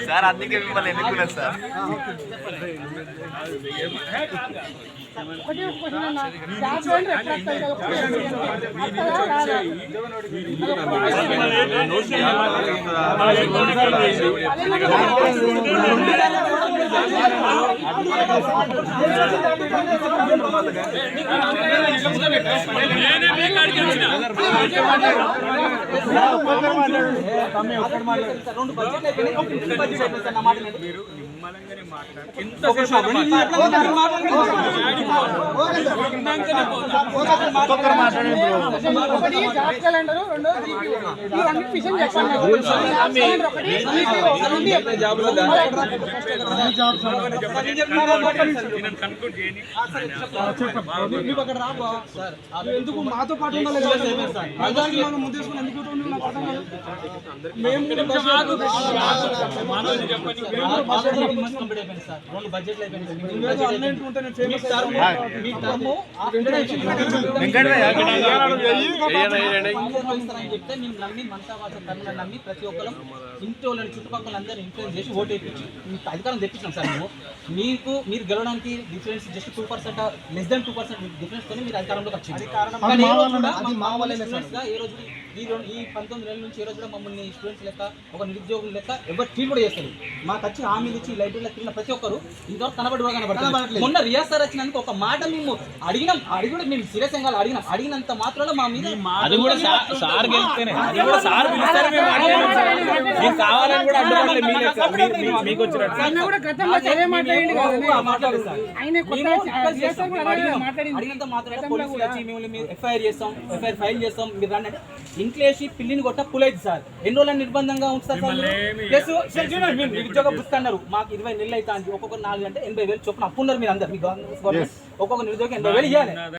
Sir అందుకే మిమ్మల్ని ఎన్నుకున్నారు సార్. ఎందుకు మాతో పాటు ఉండాలి మనం ముందేసుకుని ఎందుకు నమ్మి ప్రతి ఒక్కరు ఇంట్లో చుట్టుపక్కల అందరూ ఇన్ఫ్లుయెన్స్ చేసి ఓటు వేయించి మీకు అధికారం తెప్పించాం సార్ మీరు గెలవడానికి difference just 2% less than 2% difference తోనే మీరు అధికారంలోకి వచ్చింది. ఏ రోజు ఈ 19 నెలల నుంచి ఏ రోజు కూడా మమ్మల్ని స్టూడెంట్స్ లెక్క ఒక నిరుద్యోగుల లెక్క ఎవరు ట్రీట్ కూడా చేస్తారు. మాకు వచ్చి హామీలు ఇచ్చి లైబ్రరీలో తిరిగిన ప్రతి ఒక్కరు ఇంతవరకు కనబడలేదు. మొన్న రియాజ్ సార్ వచ్చినందుకు ఒక మాట మేము అడిగినాం, మేము సీరియస్ అడిగినంత మాత్రంలో మా మీద అడిగినంత మాత్రం ఎఫ్ఐఆర్ చేస్తాం, ఎఫ్ఐఆర్ ఫైల్ చేస్తాం. మీరు రండి ఇంట్లేసి పిల్లిని కొట్ట పులైదు సార్. ఎన్ని రోజులు నిర్బంధంగా ఉంచుతారు సార్. నిరుద్యోగ బుక్ అన్నారు, మాకు 20 నెలలు అయితే ఒక్కొక్క 4 అంటే 80,000 చొప్పున అప్పున్నారు. మీరు అందరు మీ గవర్నమెంట్ ఒక్కొక్క నిరుద్యోగం 80,000 ఇవ్వాలి.